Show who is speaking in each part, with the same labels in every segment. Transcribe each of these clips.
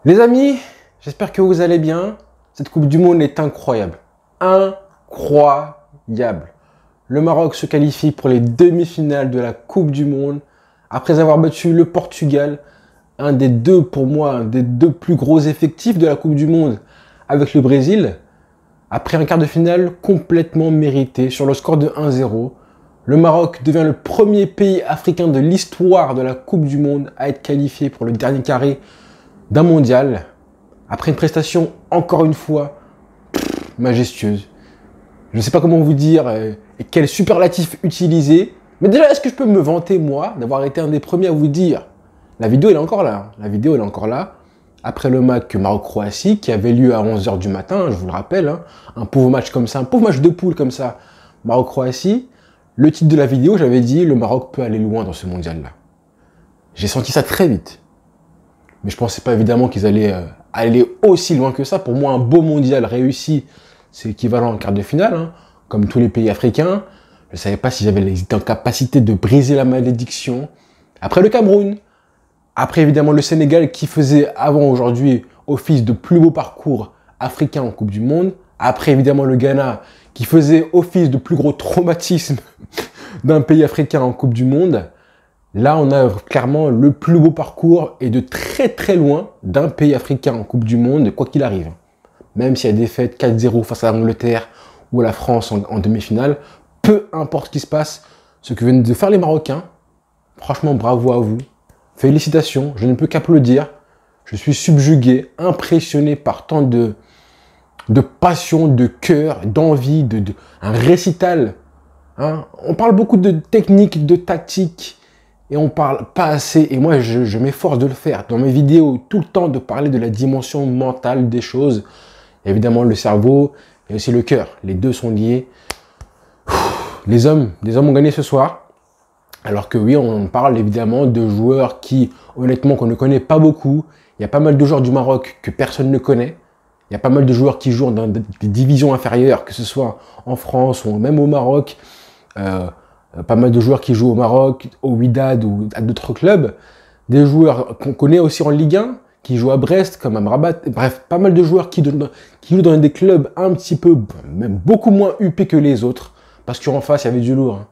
Speaker 1: Les amis, j'espère que vous allez bien. Cette Coupe du Monde est incroyable. Incroyable. Le Maroc se qualifie pour les demi-finales de la Coupe du Monde après avoir battu le Portugal, un des deux, pour moi, un des deux plus gros effectifs de la Coupe du Monde avec le Brésil. Après un quart de finale complètement mérité sur le score de 1-0, le Maroc devient le premier pays africain de l'histoire de la Coupe du Monde à être qualifié pour le dernier carré d'un mondial, après une prestation, encore une fois, majestueuse. Je ne sais pas comment vous dire et quel superlatif utiliser, mais déjà, est-ce que je peux me vanter, moi, d'avoir été un des premiers à vous dire, la vidéo, elle est encore là, la vidéo, elle est encore là, après le match Maroc-Croatie, qui avait lieu à 11 h du matin, je vous le rappelle, hein, un pauvre match comme ça, un pauvre match de poule comme ça, Maroc-Croatie, le titre de la vidéo, j'avais dit, le Maroc peut aller loin dans ce mondial-là. J'ai senti ça très vite. Mais je ne pensais pas évidemment qu'ils allaient aller aussi loin que ça. Pour moi, un beau mondial réussi, c'est équivalent en quart de finale, hein, comme tous les pays africains. Je ne savais pas si j'avais en capacité de briser la malédiction. Après le Cameroun, après évidemment le Sénégal qui faisait avant aujourd'hui office de plus beau parcours africain en Coupe du Monde. Après évidemment le Ghana qui faisait office de plus gros traumatisme d'un pays africain en Coupe du Monde. Là, on a clairement le plus beau parcours et de très très loin d'un pays africain en Coupe du Monde, quoi qu'il arrive. Même s'il y a des défaite 4-0 face à l'Angleterre ou à la France en demi-finale, peu importe ce qui se passe, ce que viennent de faire les Marocains, franchement bravo à vous. Félicitations, je ne peux qu'applaudir. Je suis subjugué, impressionné par tant de passion, de cœur, d'envie, un récital. Hein. On parle beaucoup de technique, de tactique. Et on parle pas assez, et moi je m'efforce de le faire dans mes vidéos tout le temps, de parler de la dimension mentale des choses. Évidemment le cerveau et aussi le cœur, les deux sont liés. Les hommes ont gagné ce soir, alors que oui, on parle évidemment de joueurs qui, honnêtement, qu'on ne connaît pas beaucoup. Il y a pas mal de joueurs du Maroc que personne ne connaît. Il y a pas mal de joueurs qui jouent dans des divisions inférieures, que ce soit en France ou même au Maroc. Pas mal de joueurs qui jouent au Maroc, au Wydad ou à d'autres clubs. Des joueurs qu'on connaît aussi en Ligue 1, qui jouent à Brest, comme à Rabat. Bref, pas mal de joueurs qui jouent dans des clubs un petit peu, même beaucoup moins huppés que les autres. Parce qu'en face, il y avait du lourd. Hein.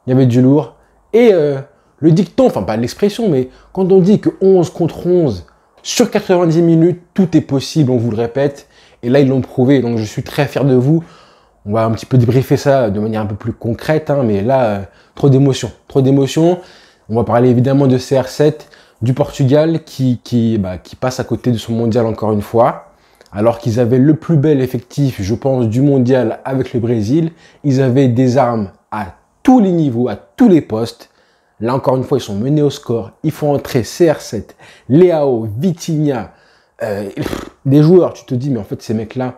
Speaker 1: Il y avait du lourd. Et le dicton, enfin pas l'expression, mais quand on dit que 11 contre 11, sur 90 minutes, tout est possible, on vous le répète. Et là, ils l'ont prouvé. Donc, je suis très fier de vous. On va un petit peu débriefer ça de manière un peu plus concrète, hein, mais là, trop d'émotions. Trop d'émotions. On va parler évidemment de CR7, du Portugal, qui passe à côté de son mondial encore une fois. Alors qu'ils avaient le plus bel effectif, je pense, du mondial avec le Brésil. Ils avaient des armes à tous les niveaux, à tous les postes. Là, encore une fois, ils sont menés au score. Il faut entrer CR7, Leao, Vitinha, des joueurs. Tu te dis, mais en fait, ces mecs-là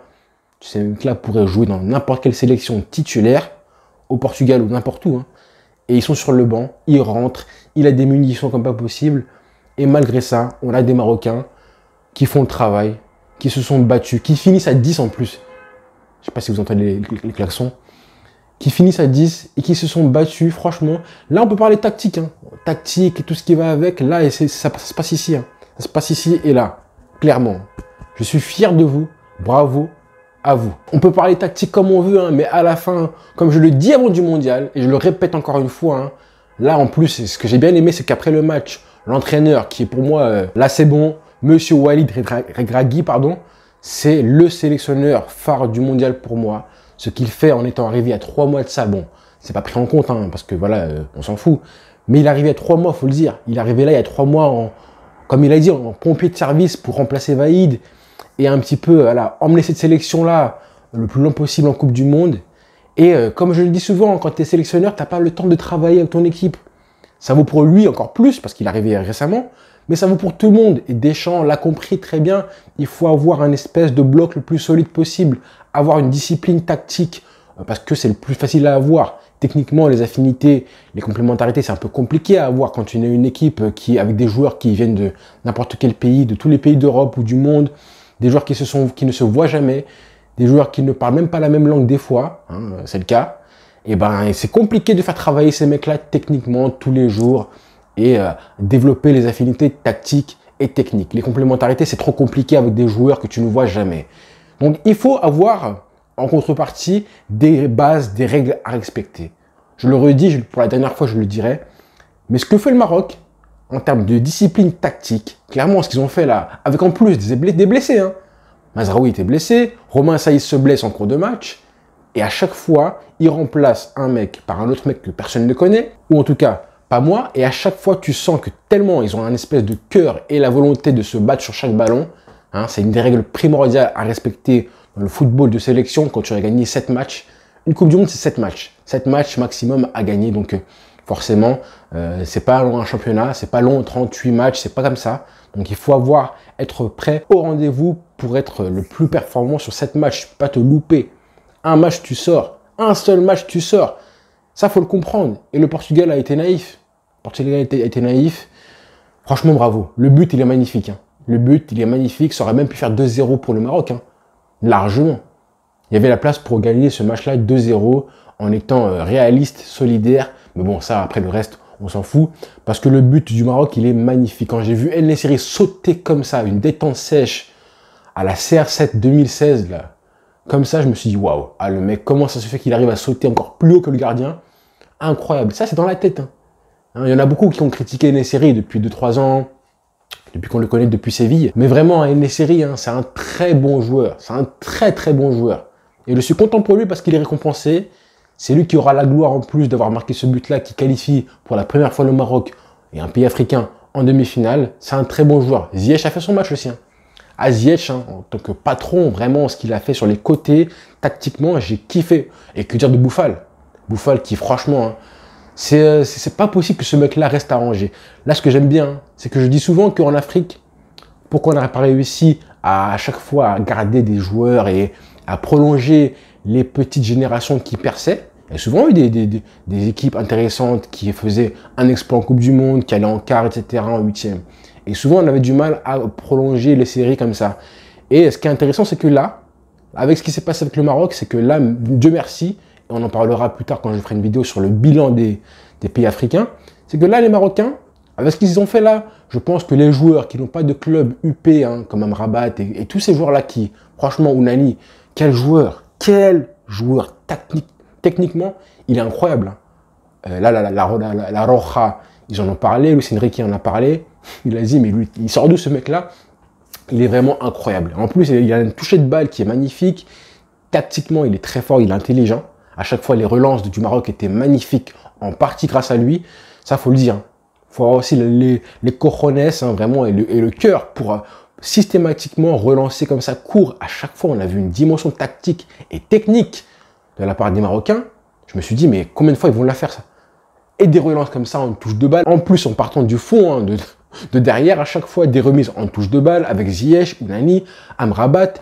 Speaker 1: pourraient jouer dans n'importe quelle sélection titulaire, au Portugal ou n'importe où. Hein. Et ils sont sur le banc, ils rentrent, il a des munitions comme pas possible. Et malgré ça, on a des Marocains qui font le travail, qui se sont battus, qui finissent à 10 en plus. Je sais pas si vous entendez les klaxons. Qui finissent à 10 et qui se sont battus, franchement. Là, on peut parler tactique. Hein. Tactique et tout ce qui va avec. Là, ça se passe ici. Hein. Ça se passe ici et là. Clairement. Je suis fier de vous. Bravo à vous. On peut parler tactique comme on veut, hein, mais à la fin, comme je le dis avant du mondial, et je le répète encore une fois, hein, là, en plus, ce que j'ai bien aimé, c'est qu'après le match, l'entraîneur, qui est pour moi, là, c'est bon, Monsieur Walid Regragui, pardon, c'est le sélectionneur phare du mondial pour moi. Ce qu'il fait en étant arrivé à 3 mois de ça, bon, c'est pas pris en compte, hein, parce que voilà, on s'en fout. Mais il est arrivé à 3 mois, faut le dire. Il est arrivé là il y a 3 mois, comme il a dit, en pompier de service pour remplacer Vaïd et un petit peu voilà, emmener cette sélection-là le plus loin possible en Coupe du Monde. Et comme je le dis souvent, quand tu es sélectionneur, tu n'as pas le temps de travailler avec ton équipe. Ça vaut pour lui encore plus, parce qu'il est arrivé récemment, mais ça vaut pour tout le monde. Et Deschamps l'a compris très bien, il faut avoir un espèce de bloc le plus solide possible, avoir une discipline tactique, parce que c'est le plus facile à avoir. Techniquement, les affinités, les complémentarités, c'est un peu compliqué à avoir quand tu as une équipe avec des joueurs qui viennent de n'importe quel pays, de tous les pays d'Europe ou du monde, des joueurs qui ne se voient jamais, des joueurs qui ne parlent même pas la même langue des fois, hein, c'est le cas. Et ben, c'est compliqué de faire travailler ces mecs-là techniquement tous les jours et développer les affinités tactiques et technique. Les complémentarités, c'est trop compliqué avec des joueurs que tu ne vois jamais. Donc, il faut avoir en contrepartie des bases, des règles à respecter. Je le redis, pour la dernière fois, je le dirai. Mais ce que fait le Maroc, en termes de discipline tactique, clairement, ce qu'ils ont fait là, avec en plus des blessés. Hein. Mazraoui était blessé, Romain Saïs se blesse en cours de match. Et à chaque fois, il remplace un mec par un autre mec que personne ne connaît, ou en tout cas, pas moi. Et à chaque fois, tu sens que tellement ils ont un espèce de cœur et la volonté de se battre sur chaque ballon. Hein, c'est une des règles primordiales à respecter dans le football de sélection quand tu as gagné 7 matchs. Une Coupe du Monde, c'est 7 matchs. 7 matchs maximum à gagner. Donc, forcément, c'est pas long un championnat, c'est pas long 38 matchs, c'est pas comme ça. Donc, il faut être prêt au rendez-vous pour être le plus performant sur 7 matchs. Tu peux pas te louper. Un match, tu sors. Un seul match, tu sors. Ça, faut le comprendre. Et le Portugal a été naïf. Le Portugal a été naïf. Franchement, bravo. Le but, il est magnifique. Hein. Le but, il est magnifique. Ça aurait même pu faire 2-0 pour le Maroc. Hein. Largement. Il y avait la place pour gagner ce match-là 2-0 en étant réaliste, solidaire. Mais bon, ça, après le reste, on s'en fout. Parce que le but du Maroc, il est magnifique. Quand j'ai vu El Nessiri sauter comme ça, une détente sèche à la CR7 2016, là, comme ça, je me suis dit, waouh, ah, le mec, comment ça se fait qu'il arrive à sauter encore plus haut que le gardien? Incroyable. Ça, c'est dans la tête. Hein. Il y en a beaucoup qui ont critiqué El Nessiri depuis 2-3 ans, depuis qu'on le connaît depuis Séville. Mais vraiment, El Nessiri, hein, c'est un très bon joueur. C'est un très, très bon joueur. Et je suis content pour lui parce qu'il est récompensé. C'est lui qui aura la gloire en plus d'avoir marqué ce but-là qui qualifie pour la première fois le Maroc et un pays africain en demi-finale. C'est un très bon joueur. Ziyech a fait son match aussi. Hein. À Ziyech, hein, en tant que patron, vraiment, ce qu'il a fait sur les côtés, tactiquement, j'ai kiffé. Et que dire de Bouffal? Bouffal qui, franchement, hein, c'est pas possible que ce mec-là reste arrangé. Là, ce que j'aime bien, hein, c'est que je dis souvent qu'en Afrique, pourquoi on n'aurait pas réussi à chaque fois à garder des joueurs et à prolonger les petites générations qui perçaient. Il y a souvent eu des équipes intéressantes qui faisaient un exploit en Coupe du Monde, qui allaient en quart, etc., en huitième. Et souvent, on avait du mal à prolonger les séries comme ça. Et ce qui est intéressant, c'est que là, avec ce qui s'est passé avec le Maroc, c'est que là, Dieu merci, et on en parlera plus tard quand je ferai une vidéo sur le bilan des pays africains, c'est que là, les Marocains, avec ce qu'ils ont fait là, je pense que les joueurs qui n'ont pas de club UP, hein, comme Amrabat et tous ces joueurs-là qui, franchement, Ounani, quel joueur techniquement, il est incroyable. Hein. La Roja, ils en ont parlé, Luis Enrique en a parlé, il a dit, mais lui, il sort d'où ce mec-là? Il est vraiment incroyable. En plus, il a une touchée de balle qui est magnifique. Tactiquement, il est très fort, il est intelligent. À chaque fois, les relances du Maroc étaient magnifiques, en partie grâce à lui. Ça, faut le dire. Hein. Faut avoir aussi les cojones, hein, vraiment, et le cœur pour systématiquement relancer comme ça, court. À chaque fois, on a vu une dimension tactique et technique de la part des Marocains. Je me suis dit, mais combien de fois ils vont la faire, ça? Et des relances comme ça en touche de balle. En plus, en partant du fond, hein, de derrière, à chaque fois, des remises en touche de balle avec Ziyech, Ounani, Amrabat.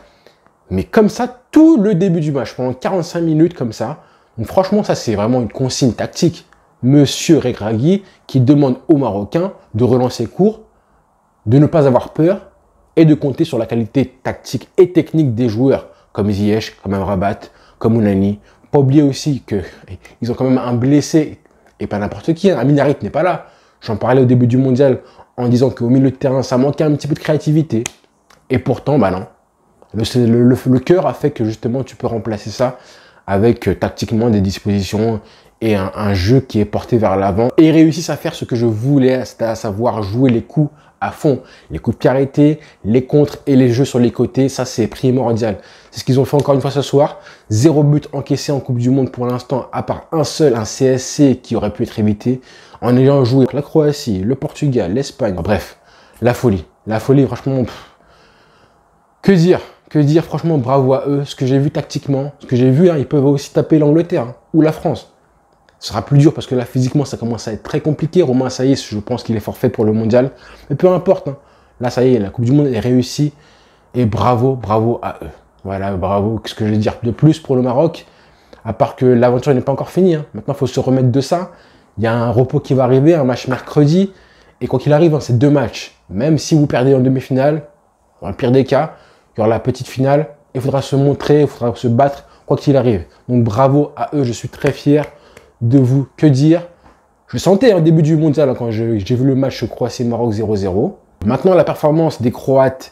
Speaker 1: Mais comme ça, tout le début du match, pendant 45 minutes comme ça. Donc franchement, ça, c'est vraiment une consigne tactique. Monsieur Regragui qui demande aux Marocains de relancer court, de ne pas avoir peur et de compter sur la qualité tactique et technique des joueurs comme Ziyech, comme Amrabat, comme Ounani. Pas oublier aussi qu'ils ont quand même un blessé et pas n'importe qui. Hein. Amin Harit n'est pas là. J'en parlais au début du mondial en disant qu'au milieu de terrain, ça manquait un petit peu de créativité. Et pourtant, bah non. Le cœur a fait que justement, tu peux remplacer ça avec tactiquement des dispositions et un jeu qui est porté vers l'avant. Et ils réussissent à faire ce que je voulais, c'est à savoir jouer les coups à fond. Les coups de pied arrêtés, les contres et les jeux sur les côtés, ça c'est primordial. C'est ce qu'ils ont fait encore une fois ce soir. 0 but encaissé en Coupe du Monde pour l'instant, à part un seul, un CSC qui aurait pu être évité, en ayant joué la Croatie, le Portugal, l'Espagne. Bref, la folie. La folie, franchement, que dire? Que dire? Franchement, bravo à eux. Ce que j'ai vu tactiquement, ce que j'ai vu, hein, ils peuvent aussi taper l'Angleterre hein, ou la France. Ce sera plus dur parce que là, physiquement, ça commence à être très compliqué. Romain Saïs, je pense qu'il est forfait pour le mondial. Mais peu importe. Hein. Là, ça y est, la Coupe du Monde est réussie. Et bravo, bravo à eux. Voilà, bravo. Qu'est-ce que je vais dire de plus pour le Maroc? À part que l'aventure n'est pas encore finie. Hein. Maintenant, il faut se remettre de ça. Il y a un repos qui va arriver, un match mercredi. Et quoi qu'il arrive, hein, c'est 2 matchs. Même si vous perdez en demi-finale, dans le pire des cas, il y aura la petite finale. Il faudra se montrer, il faudra se battre, quoi qu'il arrive. Donc bravo à eux, je suis très fier de vous. Que dire? Je sentais au début du mondial, hein, quand j'ai vu le match Croatie-Maroc 0-0. Maintenant, la performance des Croates,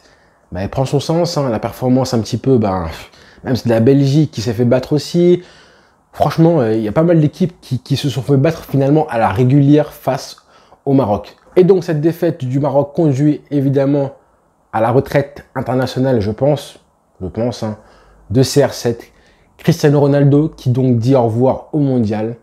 Speaker 1: bah, elle prend son sens. Hein. La performance un petit peu, même de la Belgique qui s'est fait battre aussi. Franchement, il y a pas mal d'équipes qui se sont fait battre finalement à la régulière face au Maroc. Et donc cette défaite du Maroc conduit évidemment à la retraite internationale, je pense, hein, de CR7. Cristiano Ronaldo qui donc dit au revoir au mondial.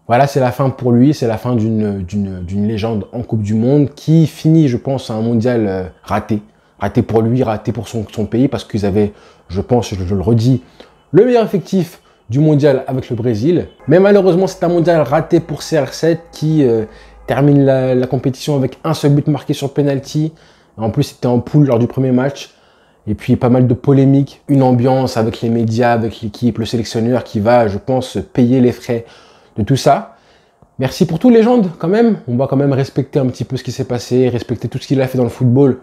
Speaker 1: Voilà, c'est la fin pour lui, c'est la fin d'une légende en Coupe du Monde qui finit, je pense, un mondial raté. Raté pour lui, raté pour son pays parce qu'ils avaient, je pense, je le redis, le meilleur effectif du mondial avec le Brésil. Mais malheureusement, c'est un mondial raté pour CR7 qui termine la compétition avec un seul but marqué sur penalty. En plus, c'était en poule lors du premier match. Et puis, pas mal de polémiques, une ambiance avec les médias, avec l'équipe, le sélectionneur qui va, je pense, payer les frais de tout ça. Merci pour tout, légende, quand même. On va quand même respecter un petit peu ce qui s'est passé, respecter tout ce qu'il a fait dans le football,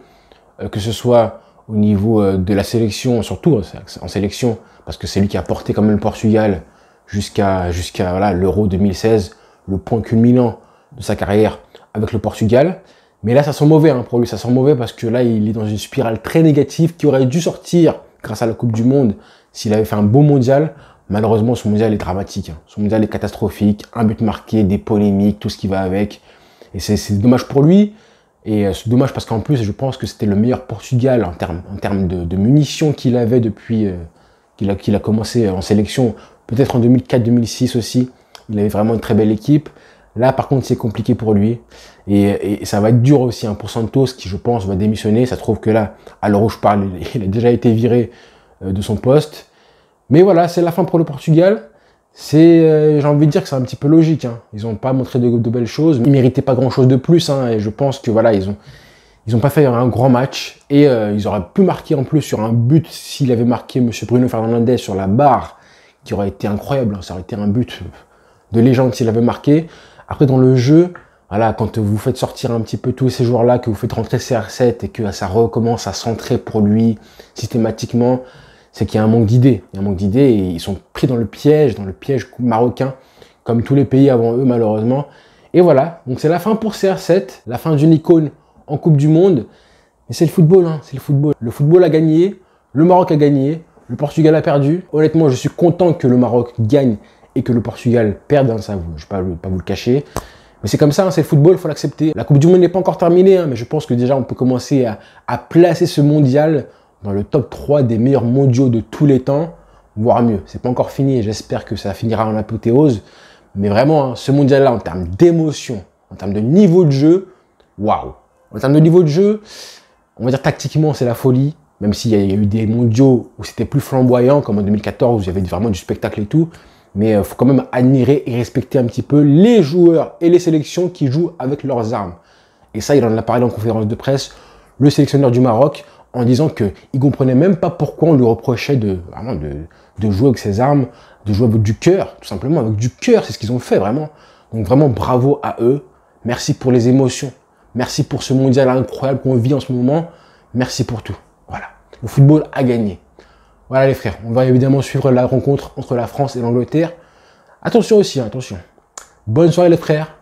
Speaker 1: que ce soit au niveau de la sélection, surtout en sélection, parce que c'est lui qui a porté quand même le Portugal jusqu'à voilà, l'Euro 2016, le point culminant de sa carrière avec le Portugal. Mais là, ça sent mauvais hein, pour lui, ça sent mauvais parce que là, il est dans une spirale très négative qui aurait dû sortir grâce à la Coupe du Monde s'il avait fait un beau mondial. Malheureusement, son mondial est dramatique. Hein. Son mondial est catastrophique, un but marqué, des polémiques, tout ce qui va avec. Et c'est dommage pour lui. Et c'est dommage parce qu'en plus, je pense que c'était le meilleur Portugal en termes de munitions qu'il avait depuis qu'il a commencé en sélection. Peut-être en 2004-2006 aussi. Il avait vraiment une très belle équipe. Là, par contre, c'est compliqué pour lui. Et ça va être dur aussi hein, pour Santos, qui, je pense, va démissionner. Ça se trouve que là, à l'heure où je parle, il a déjà été viré de son poste. Mais voilà, c'est la fin pour le Portugal. J'ai envie de dire que c'est un petit peu logique. Hein. Ils n'ont pas montré de belles choses. Ils méritaient pas grand-chose de plus. Hein, et je pense que voilà, ils ont pas fait un grand match. Et ils auraient pu marquer en plus sur un but s'il avait marqué M. Bruno Fernandes sur la barre, qui aurait été incroyable. Hein. Ça aurait été un but de légende s'il avait marqué. Après, dans le jeu, voilà, quand vous faites sortir un petit peu tous ces joueurs-là, que vous faites rentrer CR7 et que ça recommence à centrer pour lui systématiquement, c'est qu'il y a un manque d'idées. Il y a un manque d'idées et ils sont pris dans le piège marocain, comme tous les pays avant eux, malheureusement. Et voilà, donc c'est la fin pour CR7, la fin d'une icône en Coupe du Monde. Mais c'est le football, hein, c'est le football. Le football a gagné, le Maroc a gagné, le Portugal a perdu. Honnêtement, je suis content que le Maroc gagne et que le Portugal perde, hein, ça, je ne vais pas vous le cacher. Mais c'est comme ça, hein, c'est le football, il faut l'accepter. La Coupe du Monde n'est pas encore terminée, hein, mais je pense que déjà on peut commencer à placer ce mondial dans le top 3 des meilleurs mondiaux de tous les temps, voire mieux. C'est pas encore fini et j'espère que ça finira en apothéose. Mais vraiment, hein, ce mondial-là, en termes d'émotion, en termes de niveau de jeu, waouh. En termes de niveau de jeu, on va dire tactiquement, c'est la folie. Même s'il y a eu des mondiaux où c'était plus flamboyant, comme en 2014, où il y avait vraiment du spectacle et tout. Mais il faut quand même admirer et respecter un petit peu les joueurs et les sélections qui jouent avec leurs armes. Et ça, il en a parlé en conférence de presse, le sélectionneur du Maroc, en disant qu'il ne comprenait même pas pourquoi on lui reprochait de jouer avec ses armes, de jouer avec du cœur, tout simplement avec du cœur, c'est ce qu'ils ont fait vraiment. Donc vraiment bravo à eux, merci pour les émotions, merci pour ce mondial incroyable qu'on vit en ce moment, merci pour tout. Voilà, le football a gagné. Voilà les frères, on va évidemment suivre la rencontre entre la France et l'Angleterre. Attention aussi, attention. Bonne soirée les frères.